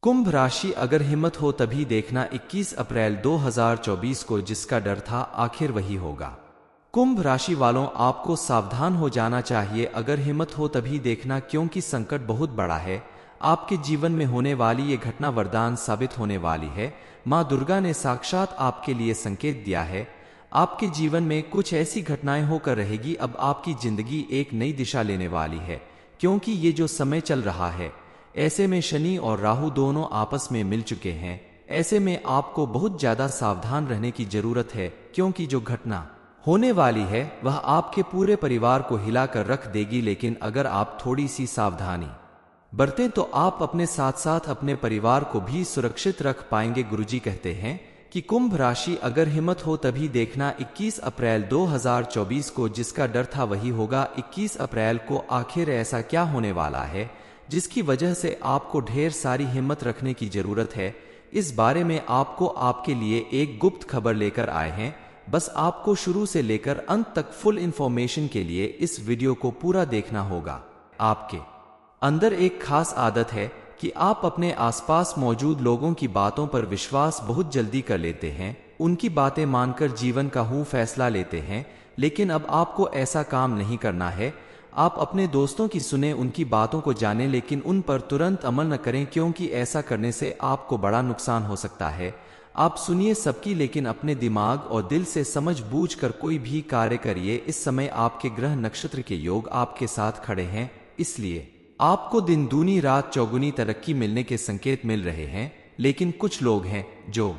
कुंभ राशि, अगर हिम्मत हो तभी देखना 21 अप्रैल 2024 को, जिसका डर था आखिर वही होगा। कुंभ राशि वालों, आपको सावधान हो जाना चाहिए। अगर हिम्मत हो तभी देखना, क्योंकि संकट बहुत बड़ा है। आपके जीवन में होने वाली ये घटना वरदान साबित होने वाली है। माँ दुर्गा ने साक्षात आपके लिए संकेत दिया है। आपके जीवन में कुछ ऐसी घटनाएं होकर रहेगी। अब आपकी जिंदगी एक नई दिशा लेने वाली है, क्योंकि ये जो समय चल रहा है, ऐसे में शनि और राहु दोनों आपस में मिल चुके हैं। ऐसे में आपको बहुत ज्यादा सावधान रहने की जरूरत है, क्योंकि जो घटना होने वाली है वह आपके पूरे परिवार को हिलाकर रख देगी। लेकिन अगर आप थोड़ी सी सावधानी बरतें तो आप अपने साथ साथ अपने परिवार को भी सुरक्षित रख पाएंगे। गुरुजी कहते हैं कि कुंभ राशि, अगर हिम्मत हो तभी देखना 21 अप्रैल 2024 को, जिसका डर था वही होगा। 21 अप्रैल को आखिर ऐसा क्या होने वाला है जिसकी वजह से आपको ढेर सारी हिम्मत रखने की जरूरत है? इस बारे में आपको आपके लिए एक गुप्त खबर लेकर आए हैं। बस आपको शुरू से लेकर अंत तक फुल इंफॉर्मेशन के लिए इस वीडियो को पूरा देखना होगा। आपके अंदर एक खास आदत है कि आप अपने आसपास मौजूद लोगों की बातों पर विश्वास बहुत जल्दी कर लेते हैं। उनकी बातें मानकर जीवन का फैसला लेते हैं। लेकिन अब आपको ऐसा काम नहीं करना है। आप अपने दोस्तों की सुने, उनकी बातों को जानें, लेकिन उन पर तुरंत अमल न करें, क्योंकि ऐसा करने से आपको बड़ा नुकसान हो सकता है। आप सुनिए सबकी, लेकिन अपने दिमाग और दिल से समझ बूझ कर कोई भी कार्य करिए। इस समय आपके ग्रह नक्षत्र के योग आपके साथ खड़े हैं, इसलिए आपको दिन दूनी रात चौगुनी तरक्की मिलने के संकेत मिल रहे हैं। लेकिन कुछ लोग हैं जो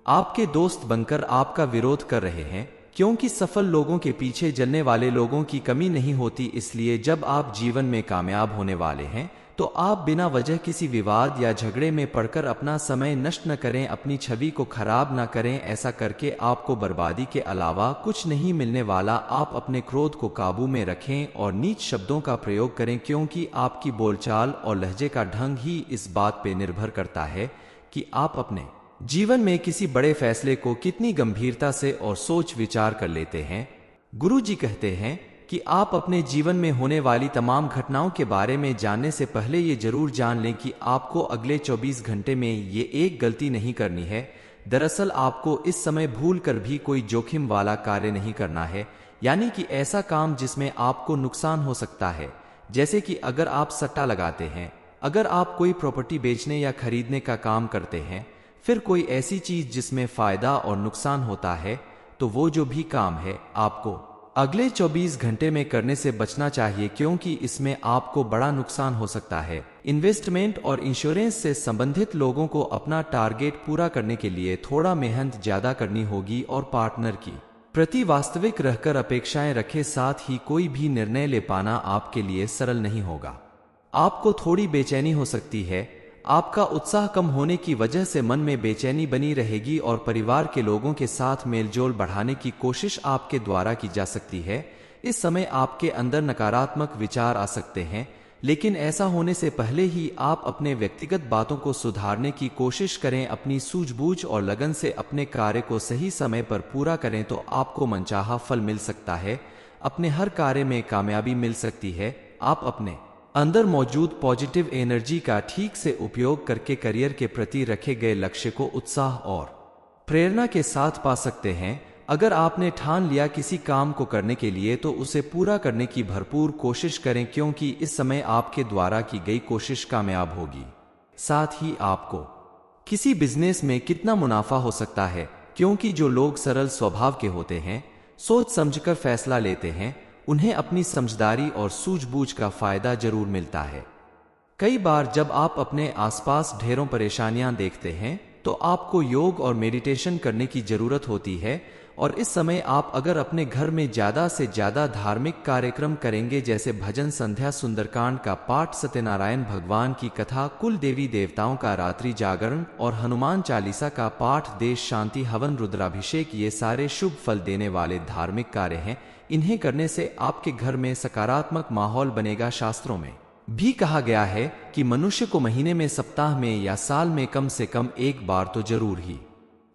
आपके दोस्त बनकर आपका विरोध कर रहे हैं, क्योंकि सफल लोगों के पीछे जलने वाले लोगों की कमी नहीं होती। इसलिए जब आप जीवन में कामयाब होने वाले हैं तो आप बिना वजह किसी विवाद या झगड़े में पड़कर अपना समय नष्ट न करें, अपनी छवि को खराब न करें। ऐसा करके आपको बर्बादी के अलावा कुछ नहीं मिलने वाला। आप अपने क्रोध को काबू में रखें और नीच शब्दों का प्रयोग करें, क्योंकि आपकी बोलचाल और लहजे का ढंग ही इस बात पर निर्भर करता है कि आप अपने जीवन में किसी बड़े फैसले को कितनी गंभीरता से और सोच विचार कर लेते हैं। गुरुजी कहते हैं कि आप अपने जीवन में होने वाली तमाम घटनाओं के बारे में जानने से पहले ये जरूर जान लें कि आपको अगले 24 घंटे में ये एक गलती नहीं करनी है। दरअसल आपको इस समय भूल कर भी कोई जोखिम वाला कार्य नहीं करना है, यानी कि ऐसा काम जिसमें आपको नुकसान हो सकता है। जैसे कि अगर आप सट्टा लगाते हैं, अगर आप कोई प्रॉपर्टी बेचने या खरीदने का काम करते हैं, फिर कोई ऐसी चीज जिसमें फायदा और नुकसान होता है, तो वो जो भी काम है आपको अगले 24 घंटे में करने से बचना चाहिए, क्योंकि इसमें आपको बड़ा नुकसान हो सकता है। इन्वेस्टमेंट और इंश्योरेंस से संबंधित लोगों को अपना टारगेट पूरा करने के लिए थोड़ा मेहनत ज्यादा करनी होगी और पार्टनर की प्रति वास्तविक रहकर अपेक्षाएं रखे। साथ ही कोई भी निर्णय ले पाना आपके लिए सरल नहीं होगा। आपको थोड़ी बेचैनी हो सकती है। आपका उत्साह कम होने की वजह से मन में बेचैनी बनी रहेगी और परिवार के लोगों के साथ मेलजोल बढ़ाने की कोशिश आपके द्वारा की जा सकती है। इस समय आपके अंदर नकारात्मक विचार आ सकते हैं, लेकिन ऐसा होने से पहले ही आप अपने व्यक्तिगत बातों को सुधारने की कोशिश करें। अपनी सूझबूझ और लगन से अपने कार्य को सही समय पर पूरा करें तो आपको मनचाहा फल मिल सकता है। अपने हर कार्य में कामयाबी मिल सकती है। आप अपने अंदर मौजूद पॉजिटिव एनर्जी का ठीक से उपयोग करके करियर के प्रति रखे गए लक्ष्य को उत्साह और प्रेरणा के साथ पा सकते हैं। अगर आपने ठान लिया किसी काम को करने के लिए तो उसे पूरा करने की भरपूर कोशिश करें, क्योंकि इस समय आपके द्वारा की गई कोशिश कामयाब होगी। साथ ही आपको किसी बिजनेस में कितना मुनाफा हो सकता है, क्योंकि जो लोग सरल स्वभाव के होते हैं, सोच समझकर फैसला लेते हैं, उन्हें अपनी समझदारी और सूझबूझ का फायदा जरूर मिलता है। कई बार जब आप अपने आसपास ढेरों परेशानियां देखते हैं तो आपको योग और मेडिटेशन करने की जरूरत होती है। और इस समय आप अगर अपने घर में ज्यादा से ज्यादा धार्मिक कार्यक्रम करेंगे, जैसे भजन संध्या, सुंदरकांड का पाठ, सत्यनारायण भगवान की कथा, कुल देवी देवताओं का रात्रि जागरण और हनुमान चालीसा का पाठ, देश शांति हवन, रुद्राभिषेक, ये सारे शुभ फल देने वाले धार्मिक कार्य हैं। इन्हें करने से आपके घर में सकारात्मक माहौल बनेगा। शास्त्रों में भी कहा गया है कि मनुष्य को महीने में, सप्ताह में या साल में कम से कम एक बार तो जरूर ही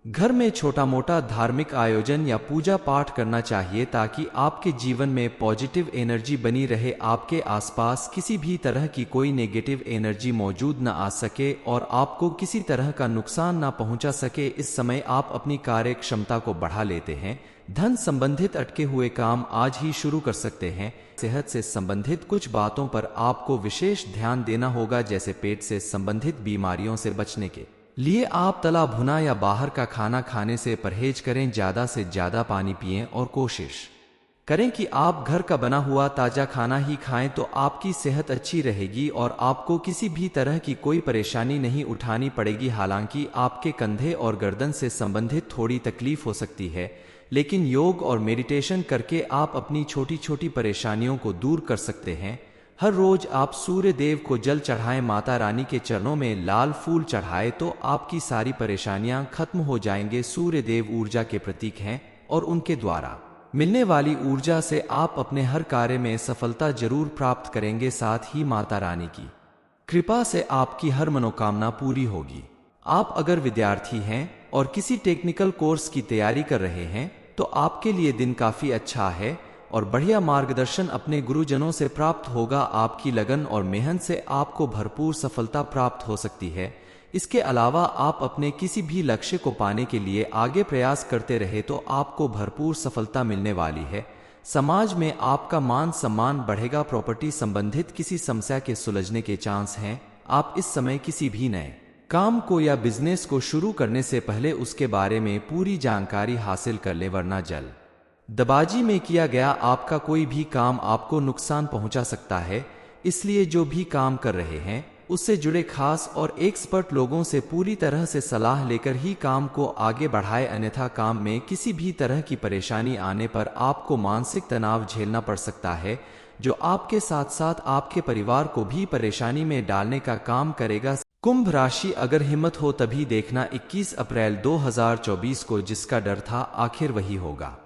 घर में छोटा मोटा धार्मिक आयोजन या पूजा पाठ करना चाहिए ताकि आपके जीवन में पॉजिटिव एनर्जी बनी रहे, आपके आसपास किसी भी तरह की कोई नेगेटिव एनर्जी मौजूद न आ सके और आपको किसी तरह का नुकसान ना पहुंचा सके। इस समय आप अपनी कार्य क्षमता को बढ़ा लेते हैं। धन संबंधित अटके हुए काम आज ही शुरू कर सकते हैं। सेहत से संबंधित कुछ बातों पर आपको विशेष ध्यान देना होगा, जैसे पेट से संबंधित बीमारियों से बचने के लिए आप तला भुना या बाहर का खाना खाने से परहेज करें। ज्यादा से ज्यादा पानी पिएं और कोशिश करें कि आप घर का बना हुआ ताजा खाना ही खाएं, तो आपकी सेहत अच्छी रहेगी और आपको किसी भी तरह की कोई परेशानी नहीं उठानी पड़ेगी। हालांकि आपके कंधे और गर्दन से संबंधित थोड़ी तकलीफ हो सकती है, लेकिन योग और मेडिटेशन करके आप अपनी छोटी छोटी परेशानियों को दूर कर सकते हैं। हर रोज आप सूर्य देव को जल चढ़ाएं, माता रानी के चरणों में लाल फूल चढ़ाएं, तो आपकी सारी परेशानियां खत्म हो जाएंगे। सूर्य देव ऊर्जा के प्रतीक हैं और उनके द्वारा मिलने वाली ऊर्जा से आप अपने हर कार्य में सफलता जरूर प्राप्त करेंगे। साथ ही माता रानी की कृपा से आपकी हर मनोकामना पूरी होगी। आप अगर विद्यार्थी हैं और किसी टेक्निकल कोर्स की तैयारी कर रहे हैं तो आपके लिए दिन काफी अच्छा है और बढ़िया मार्गदर्शन अपने गुरुजनों से प्राप्त होगा। आपकी लगन और मेहनत से आपको भरपूर सफलता प्राप्त हो सकती है। इसके अलावा आप अपने किसी भी लक्ष्य को पाने के लिए आगे प्रयास करते रहे तो आपको भरपूर सफलता मिलने वाली है। समाज में आपका मान सम्मान बढ़ेगा। प्रॉपर्टी संबंधित किसी समस्या के सुलझने के चांस हैं। आप इस समय किसी भी नए काम को या बिजनेस को शुरू करने से पहले उसके बारे में पूरी जानकारी हासिल कर लें, वरना जल्दबाजी में किया गया आपका कोई भी काम आपको नुकसान पहुंचा सकता है। इसलिए जो भी काम कर रहे हैं उससे जुड़े खास और एक्सपर्ट लोगों से पूरी तरह से सलाह लेकर ही काम को आगे बढ़ाएं, अन्यथा काम में किसी भी तरह की परेशानी आने पर आपको मानसिक तनाव झेलना पड़ सकता है, जो आपके साथ साथ आपके परिवार को भी परेशानी में डालने का काम करेगा। कुंभ राशि, अगर हिम्मत हो तभी देखना 21 अप्रैल 2024 को जिसका डर था आखिर वही होगा।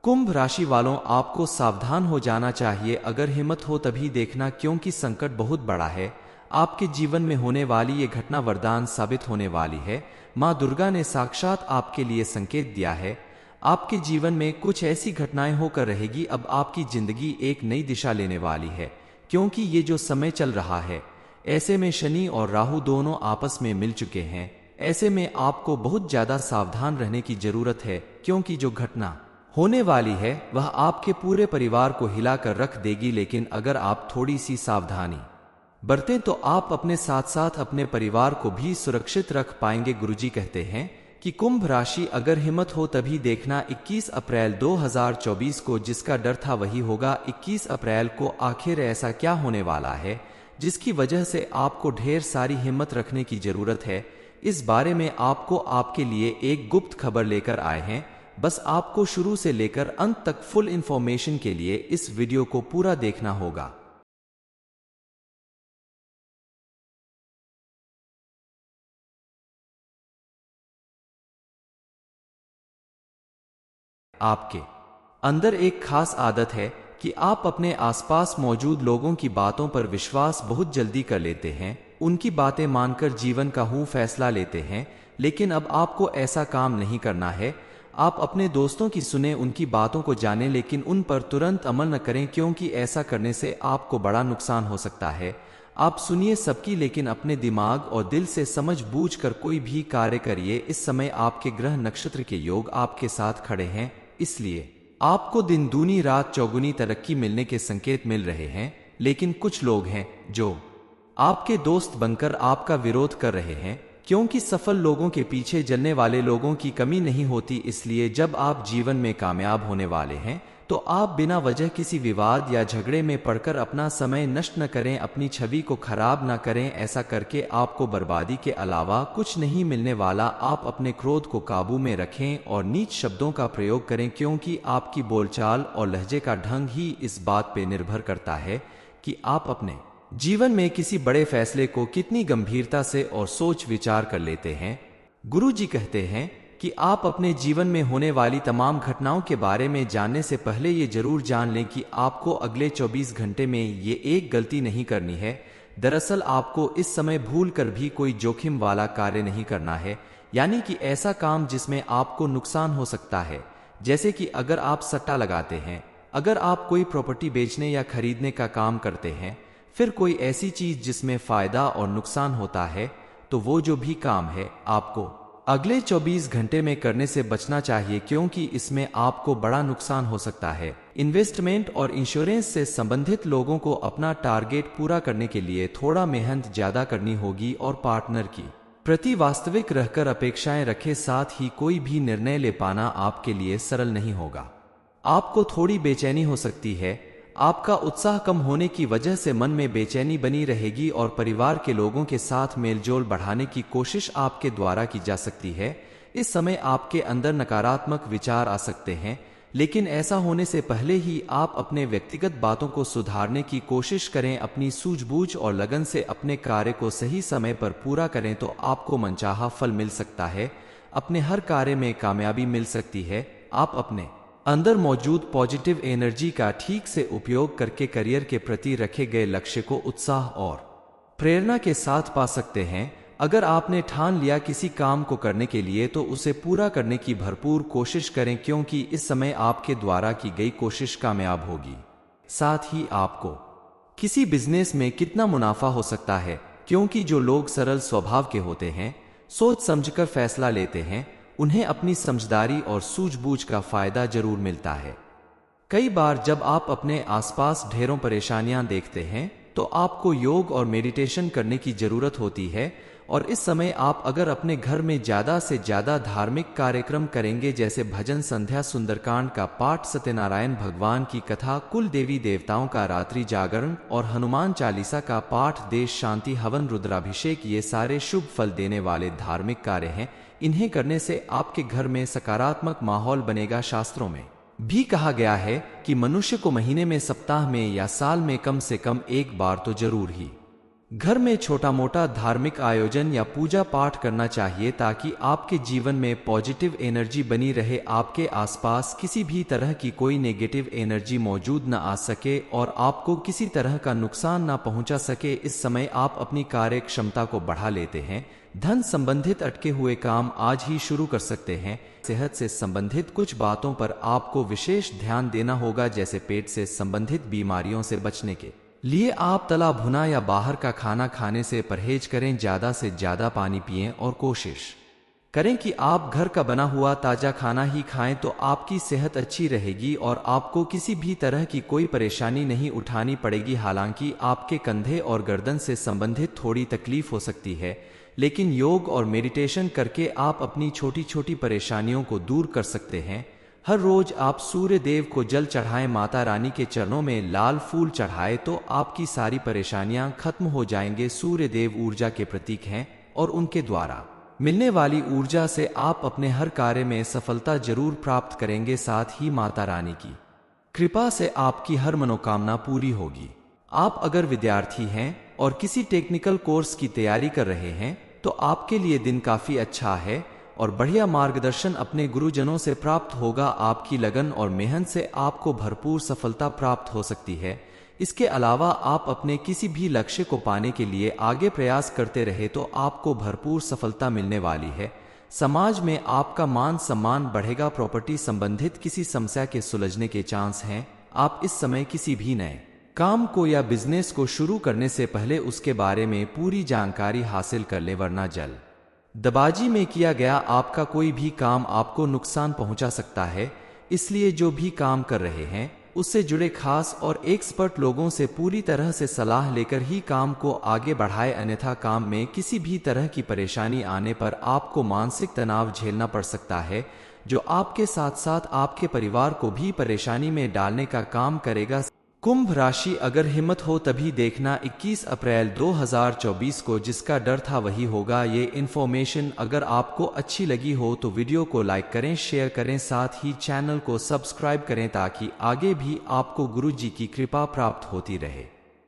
कुंभ राशि वालों, आपको सावधान हो जाना चाहिए। अगर हिम्मत हो तभी देखना, क्योंकि संकट बहुत बड़ा है। आपके जीवन में होने वाली ये घटना वरदान साबित होने वाली है। माँ दुर्गा ने साक्षात आपके लिए संकेत दिया है। आपके जीवन में कुछ ऐसी घटनाएं होकर रहेगी। अब आपकी जिंदगी एक नई दिशा लेने वाली है, क्योंकि ये जो समय चल रहा है ऐसे में शनि और राहु दोनों आपस में मिल चुके हैं। ऐसे में आपको बहुत ज्यादा सावधान रहने की जरूरत है, क्योंकि जो घटना होने वाली है वह आपके पूरे परिवार को हिलाकर रख देगी। लेकिन अगर आप थोड़ी सी सावधानी बरतें तो आप अपने साथ साथ अपने परिवार को भी सुरक्षित रख पाएंगे। गुरुजी कहते हैं कि कुंभ राशि, अगर हिम्मत हो तभी देखना 21 अप्रैल 2024 को जिसका डर था वही होगा। 21 अप्रैल को आखिर ऐसा क्या होने वाला है जिसकी वजह से आपको ढेर सारी हिम्मत रखने की जरूरत है? इस बारे में आपको आपके लिए एक गुप्त खबर लेकर आए हैं। बस आपको शुरू से लेकर अंत तक फुल इंफॉर्मेशन के लिए इस वीडियो को पूरा देखना होगा। आपके अंदर एक खास आदत है कि आप अपने आसपास मौजूद लोगों की बातों पर विश्वास बहुत जल्दी कर लेते हैं। उनकी बातें मानकर जीवन का फैसला लेते हैं। लेकिन अब आपको ऐसा काम नहीं करना है। आप अपने दोस्तों की सुने, उनकी बातों को जानें, लेकिन उन पर तुरंत अमल न करें, क्योंकि ऐसा करने से आपको बड़ा नुकसान हो सकता है। आप सुनिए सबकी, लेकिन अपने दिमाग और दिल से समझ बूझ कर कोई भी कार्य करिए। इस समय आपके ग्रह नक्षत्र के योग आपके साथ खड़े हैं, इसलिए आपको दिन दूनी रात चौगुनी तरक्की मिलने के संकेत मिल रहे हैं। लेकिन कुछ लोग हैं जो आपके दोस्त बनकर आपका विरोध कर रहे हैं, क्योंकि सफल लोगों के पीछे जलने वाले लोगों की कमी नहीं होती। इसलिए जब आप जीवन में कामयाब होने वाले हैं तो आप बिना वजह किसी विवाद या झगड़े में पड़कर अपना समय नष्ट न करें, अपनी छवि को खराब न करें। ऐसा करके आपको बर्बादी के अलावा कुछ नहीं मिलने वाला। आप अपने क्रोध को काबू में रखें और नीच शब्दों का प्रयोग करें, क्योंकि आपकी बोलचाल और लहजे का ढंग ही इस बात पर निर्भर करता है कि आप अपने जीवन में किसी बड़े फैसले को कितनी गंभीरता से और सोच विचार कर लेते हैं। गुरुजी कहते हैं कि आप अपने जीवन में होने वाली तमाम घटनाओं के बारे में जानने से पहले ये जरूर जान लें कि आपको अगले 24 घंटे में ये एक गलती नहीं करनी है दरअसल आपको इस समय भूल कर भी कोई जोखिम वाला कार्य नहीं करना है, यानी कि ऐसा काम जिसमें आपको नुकसान हो सकता है। जैसे कि अगर आप सट्टा लगाते हैं, अगर आप कोई प्रॉपर्टी बेचने या खरीदने का काम करते हैं, फिर कोई ऐसी चीज जिसमें फायदा और नुकसान होता है, तो वो जो भी काम है आपको अगले 24 घंटे में करने से बचना चाहिए, क्योंकि इसमें आपको बड़ा नुकसान हो सकता है। इन्वेस्टमेंट और इंश्योरेंस से संबंधित लोगों को अपना टारगेट पूरा करने के लिए थोड़ा मेहनत ज्यादा करनी होगी और पार्टनर की प्रति वास्तविक रहकर अपेक्षाएं रखे, साथ ही कोई भी निर्णय ले पाना आपके लिए सरल नहीं होगा। आपको थोड़ी बेचैनी हो सकती है, आपका उत्साह कम होने की वजह से मन में बेचैनी बनी रहेगी और परिवार के लोगों के साथ मेलजोल बढ़ाने की कोशिश आपके द्वारा की जा सकती है। इस समय आपके अंदर नकारात्मक विचार आ सकते हैं, लेकिन ऐसा होने से पहले ही आप अपने व्यक्तिगत बातों को सुधारने की कोशिश करें। अपनी सूझबूझ और लगन से अपने कार्य को सही समय पर पूरा करें तो आपको मनचाहा फल मिल सकता है, अपने हर कार्य में कामयाबी मिल सकती है। आप अपने अंदर मौजूद पॉजिटिव एनर्जी का ठीक से उपयोग करके करियर के प्रति रखे गए लक्ष्य को उत्साह और प्रेरणा के साथ पा सकते हैं। अगर आपने ठान लिया किसी काम को करने के लिए तो उसे पूरा करने की भरपूर कोशिश करें, क्योंकि इस समय आपके द्वारा की गई कोशिश कामयाब होगी। साथ ही आपको किसी बिजनेस में कितना मुनाफा हो सकता है, क्योंकि जो लोग सरल स्वभाव के होते हैं, सोच समझकर फैसला लेते हैं, उन्हें अपनी समझदारी और सूझबूझ का फायदा जरूर मिलता है। कई बार जब आप अपने आसपास ढेरों परेशानियां देखते हैं तो आपको योग और मेडिटेशन करने की जरूरत होती है, और इस समय आप अगर अपने घर में ज्यादा से ज्यादा धार्मिक कार्यक्रम करेंगे, जैसे भजन संध्या, सुंदरकांड का पाठ, सत्यनारायण भगवान की कथा, कुल देवी देवताओं का रात्रि जागरण और हनुमान चालीसा का पाठ, देश शांति हवन, रुद्राभिषेक, ये सारे शुभ फल देने वाले धार्मिक कार्य हैं। इन्हें करने से आपके घर में सकारात्मक माहौल बनेगा। शास्त्रों में भी कहा गया है कि मनुष्य को महीने में, सप्ताह में या साल में कम से कम एक बार तो जरूर ही घर में छोटा मोटा धार्मिक आयोजन या पूजा पाठ करना चाहिए, ताकि आपके जीवन में पॉजिटिव एनर्जी बनी रहे, आपके आसपास किसी भी तरह की कोई नेगेटिव एनर्जी मौजूद न आ सके और आपको किसी तरह का नुकसान न पहुंचा सके। इस समय आप अपनी कार्य क्षमता को बढ़ा लेते हैं। धन संबंधित अटके हुए काम आज ही शुरू कर सकते हैं। सेहत से संबंधित कुछ बातों पर आपको विशेष ध्यान देना होगा, जैसे पेट से संबंधित बीमारियों से बचने के लिए आप तला भुना या बाहर का खाना खाने से परहेज करें। ज्यादा से ज्यादा पानी पिएं और कोशिश करें कि आप घर का बना हुआ ताजा खाना ही खाएं, तो आपकी सेहत अच्छी रहेगी और आपको किसी भी तरह की कोई परेशानी नहीं उठानी पड़ेगी। हालांकि आपके कंधे और गर्दन से संबंधित थोड़ी तकलीफ हो सकती है, लेकिन योग और मेडिटेशन करके आप अपनी छोटी छोटी परेशानियों को दूर कर सकते हैं। हर रोज आप सूर्य देव को जल चढ़ाएं, माता रानी के चरणों में लाल फूल चढ़ाएं, तो आपकी सारी परेशानियां खत्म हो जाएंगे। सूर्य देव ऊर्जा के प्रतीक हैं और उनके द्वारा मिलने वाली ऊर्जा से आप अपने हर कार्य में सफलता जरूर प्राप्त करेंगे। साथ ही माता रानी की कृपा से आपकी हर मनोकामना पूरी होगी। आप अगर विद्यार्थी हैं और किसी टेक्निकल कोर्स की तैयारी कर रहे हैं तो आपके लिए दिन काफी अच्छा है और बढ़िया मार्गदर्शन अपने गुरुजनों से प्राप्त होगा। आपकी लगन और मेहनत से आपको भरपूर सफलता प्राप्त हो सकती है। इसके अलावा आप अपने किसी भी लक्ष्य को पाने के लिए आगे प्रयास करते रहे तो आपको भरपूर सफलता मिलने वाली है। समाज में आपका मान सम्मान बढ़ेगा। प्रॉपर्टी संबंधित किसी समस्या के सुलझने के चांस हैं। आप इस समय किसी भी नए काम को या बिजनेस को शुरू करने से पहले उसके बारे में पूरी जानकारी हासिल कर लें, वरना जल्दबाजी में किया गया आपका कोई भी काम आपको नुकसान पहुंचा सकता है। इसलिए जो भी काम कर रहे हैं उससे जुड़े खास और एक्सपर्ट लोगों से पूरी तरह से सलाह लेकर ही काम को आगे बढ़ाएं, अन्यथा काम में किसी भी तरह की परेशानी आने पर आपको मानसिक तनाव झेलना पड़ सकता है, जो आपके साथ साथ आपके परिवार को भी परेशानी में डालने का काम करेगा। कुंभ राशि, अगर हिम्मत हो तभी देखना 21 अप्रैल 2024 को, जिसका डर था वही होगा। ये इन्फॉर्मेशन अगर आपको अच्छी लगी हो तो वीडियो को लाइक करें, शेयर करें, साथ ही चैनल को सब्सक्राइब करें ताकि आगे भी आपको गुरुजी की कृपा प्राप्त होती रहे।